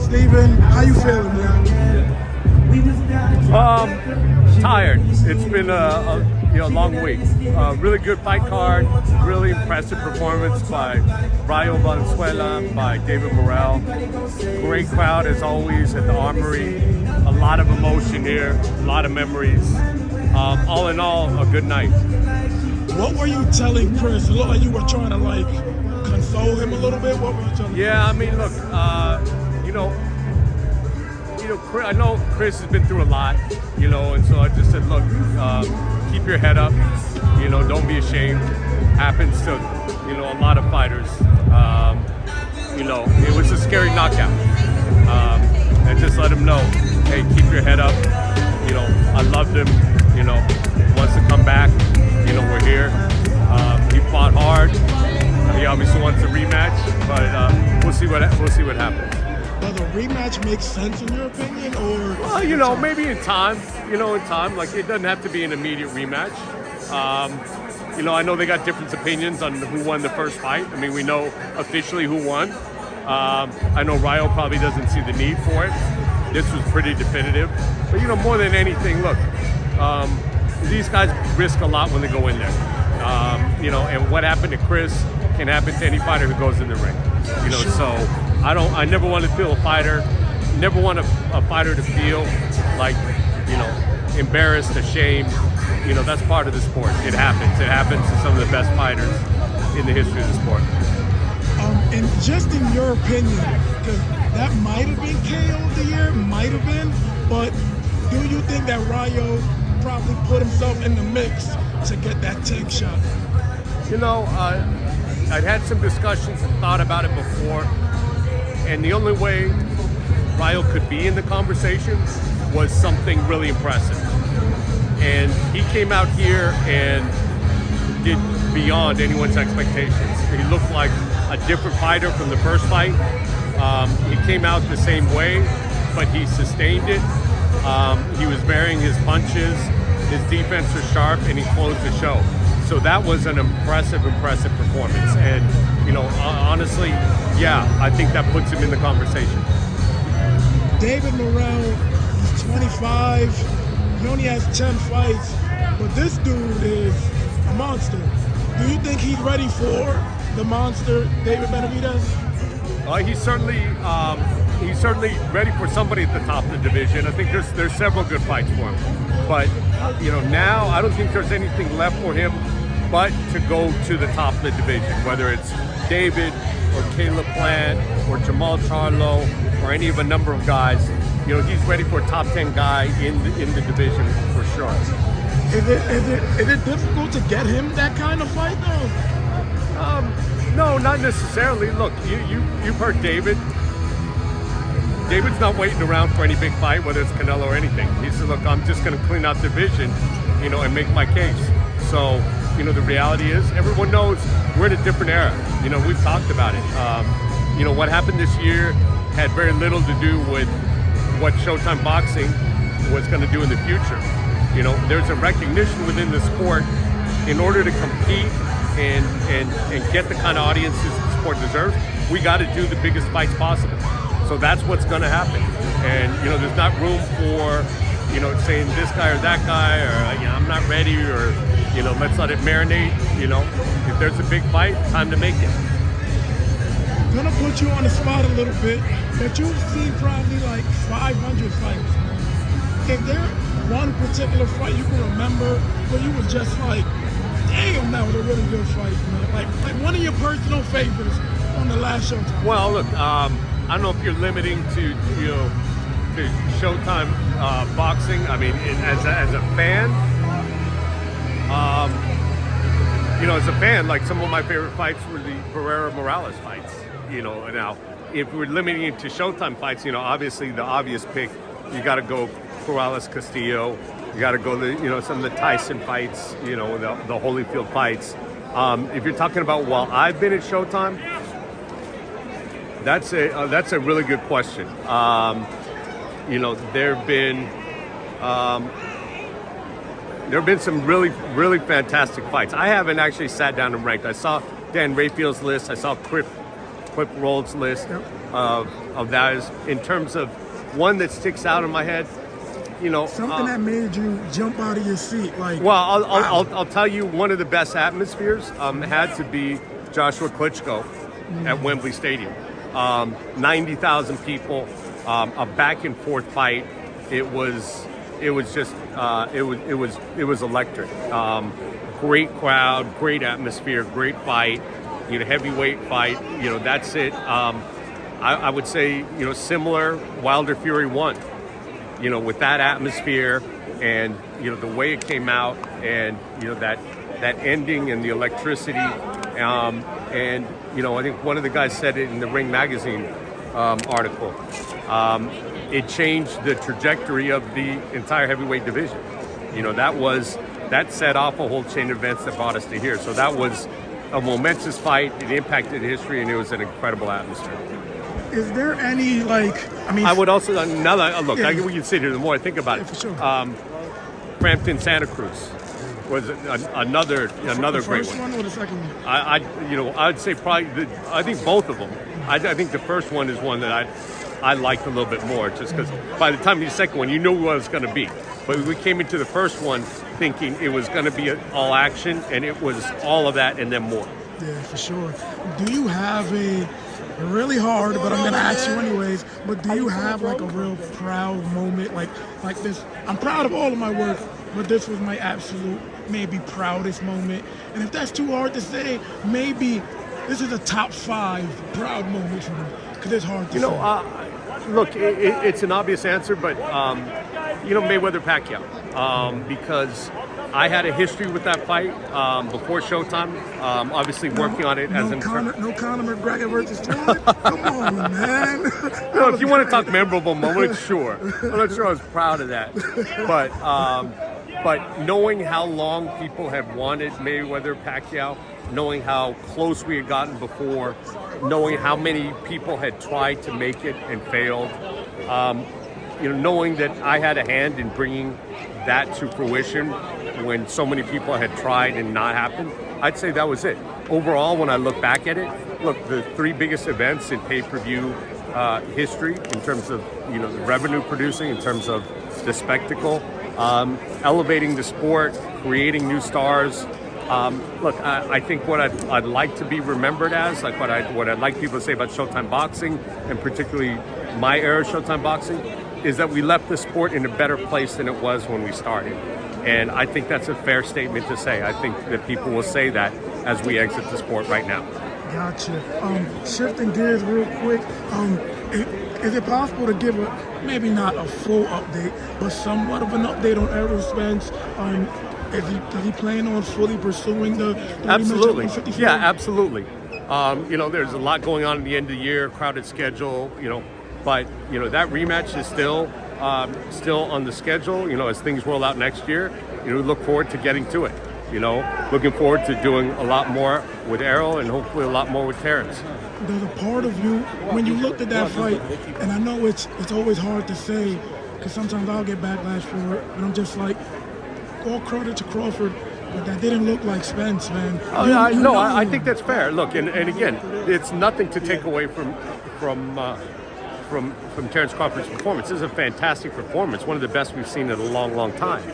Steven, how you feeling, man? Tired. It's been a long week. Really good fight card. Really impressive performance by Rayo Valenzuela, by David Morrell. Great crowd as always at the Armory. A lot of emotion here. A lot of memories. All in all, a good night. What were you telling Chris? It looked like you were trying to console him a little bit. What were you telling him? Yeah, I mean, look, I know Chris has been through a lot, and so I just said, look, keep your head up, don't be ashamed. Happens to, a lot of fighters. It was a scary knockout. And just let him know, hey, keep your head up. I loved him, wants to come back, we're here. He fought hard. He obviously wants a rematch, but we'll see what happens. Does a rematch make sense in your opinion, or? Well, maybe in time. Like it doesn't have to be an immediate rematch. I know they got different opinions on who won the first fight. I mean, we know officially who won. I know Rayo probably doesn't see the need for it. This was pretty definitive. But more than anything, look, these guys risk a lot when they go in there. And what happened to Chris can happen to any fighter who goes in the ring. So I never want to feel a fighter, never want a fighter to feel like, embarrassed, ashamed. That's part of the sport. It happens. It happens to some of the best fighters in the history of the sport. And just in your opinion, because that might have been KO of the year, might have been, but do you think that Rayo probably put himself in the mix to get that tank shot? I'd had some discussions and thought about it before, and the only way Rayo could be in the conversation was something really impressive. And he came out here and did beyond anyone's expectations. He looked like a different fighter from the first fight. He came out the same way, but he sustained it. He was varying his punches. His defense was sharp, and he closed the show. So that was an impressive performance. And, honestly, yeah, I think that puts him in the conversation. David Morrell is 25. He only has 10 fights, but this dude is a monster. Do you think he's ready for the monster, David Benavidez? He's certainly ready for somebody at the top of the division. I think there's several good fights for him. But, now I don't think there's anything left for him but to go to the top of the division, whether it's David or Caleb Plant or Jamal Charlo or any of a number of guys. He's ready for a top 10 guy in the division for sure. Is it difficult to get him that kind of fight though? No, not necessarily. Look, you've heard David. David's not waiting around for any big fight, whether it's Canelo or anything. He said, look, I'm just going to clean out the division, and make my case. So, the reality is everyone knows we're in a different era. We've talked about it. What happened this year had very little to do with what Showtime boxing was going to do in the future. There's a recognition within the sport in order to compete and get the kind of audiences the sport deserves. We got to do the biggest fights possible. So that's what's going to happen. And, there's not room for, saying this guy or that guy or, I'm not ready or, let's let it marinate. If there's a big fight, time to make it. I'm going to put you on the spot a little bit, but you've seen probably 500 fights. Is there one particular fight you can remember where you were just like, damn, that was a really good fight, man? Like one of your personal favorites on the last Showtime? Well, look, I don't know if you're limiting to Showtime boxing. I mean, as a fan, as a fan, some of my favorite fights were the Pereira-Morales fights. Now if we're limiting it to Showtime fights, obviously the obvious pick, you got to go Corrales-Castillo. You got to go some of the Tyson fights, the Holyfield fights. If you're talking about while I've been at Showtime, that's a really good question. There have been some really, really fantastic fights. I haven't actually sat down and ranked. I saw Dan Rayfield's list. I saw Cliff Rhodes list of that is in terms of one that sticks out in my head. Something that made you jump out of your seat, like. Well, wow. I'll tell you one of the best atmospheres had to be Joshua Klitschko at Wembley Stadium. 90,000 people, a back and forth fight. It was electric. Great crowd, great atmosphere, great fight. Heavyweight fight. That's it. I would say similar Wilder Fury 1. With that atmosphere and the way it came out and that ending and the electricity. And I think one of the guys said it in the Ring Magazine article. It changed the trajectory of the entire heavyweight division. That set off a whole chain of events that brought us to here. So that was a momentous fight. It impacted history, and it was an incredible atmosphere. Is there any I would also we can sit here. The more I think about it, for sure. Frampton, Santa Cruz was another the great first one. or the second one? I'd say probably I think both of them. I think the first one is one that I liked a little bit more, just because by the time the second one, you knew what it was going to be. But we came into the first one thinking it was going to be all action, and it was all of that and then more. Yeah, for sure. Do you have really hard, but I'm going to ask you anyways, but do you have a real proud moment like this? I'm proud of all of my work, but this was my absolute maybe proudest moment. And if that's too hard to say, maybe this is a top 5 proud moments for me, because it's hard to say. Look, it's an obvious answer, but Mayweather-Pacquiao, because I had a history with that fight before Showtime. Obviously, working on it as no Conor McGregor versus Floyd. Come on, man. If you want to talk memorable moments, sure. I'm not sure I was proud of that, but knowing how long people have wanted Mayweather-Pacquiao, knowing how close we had gotten before, knowing how many people had tried to make it and failed, knowing that I had a hand in bringing that to fruition when so many people had tried and not happened, I'd say that was it. Overall, when I look back at it, the 3 biggest events in pay-per-view history in terms of the revenue producing, in terms of the spectacle, elevating the sport, creating new stars. I think what I'd like to be remembered as, what I'd like people to say about Showtime boxing, and particularly my era of Showtime boxing, is that we left the sport in a better place than it was when we started. And I think that's a fair statement to say. I think that people will say that as we exit the sport right now. Gotcha. Shifting gears real quick, is it possible to give maybe not a full update, but somewhat of an update on Errol Spence? Is he planning on fully pursuing the Absolutely. 154? Yeah, absolutely. There's a lot going on at the end of the year, crowded schedule, but that rematch is still on the schedule. As things roll out next year, we look forward to getting to it. Looking forward to doing a lot more with Errol and hopefully a lot more with Terrence. There's a part of you, when you looked at that fight, and I know it's always hard to say, because sometimes I'll get backlash for it, and I'm just like, all credit to Crawford, but that didn't look like Spence, man. I think that's fair. Look, and again, it's nothing to take away from Terrence Crawford's performance. This is a fantastic performance, one of the best we've seen in a long, long time.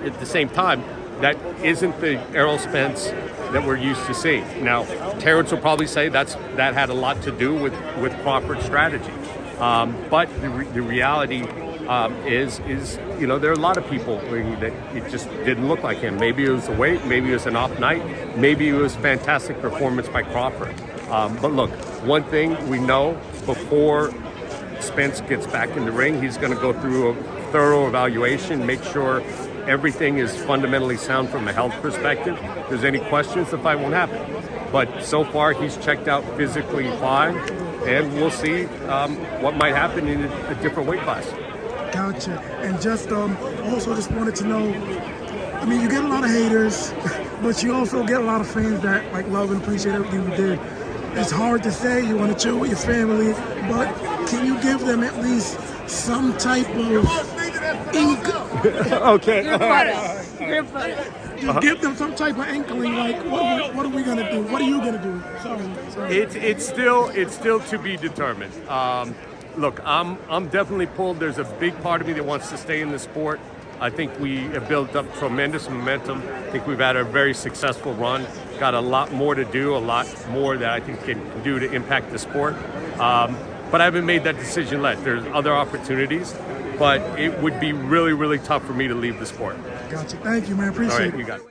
At the same time, that isn't the Errol Spence that we're used to seeing. Now, Terrence will probably say that had a lot to do with Crawford's strategy. But the reality is there are a lot of people that it just didn't look like him. Maybe it was the weight, maybe it was an off night, maybe it was fantastic performance by Crawford. But look, one thing we know, before Spence gets back in the ring, he's going to go through a thorough evaluation, make sure everything is fundamentally sound from a health perspective. If there's any questions, the fight won't happen. But so far, he's checked out physically fine, and we'll see what might happen in a different weight class. Gotcha. And just also just wanted to know, I mean, you get a lot of haters, but you also get a lot of fans that love and appreciate everything you did. It's hard to say, you want to chill with your family, but can you give them at least some type of Okay. You're funny. Just give them some type of inkling, like what are we gonna do? What are you gonna do? Sorry. It's still to be determined. Look, I'm definitely pulled. There's a big part of me that wants to stay in the sport. I think we have built up tremendous momentum. I think we've had a very successful run. Got a lot more to do, a lot more that I think can do to impact the sport. But I haven't made that decision yet. There's other opportunities, but it would be really, really tough for me to leave the sport. Gotcha. Thank you, man. Appreciate All right, it. you got it.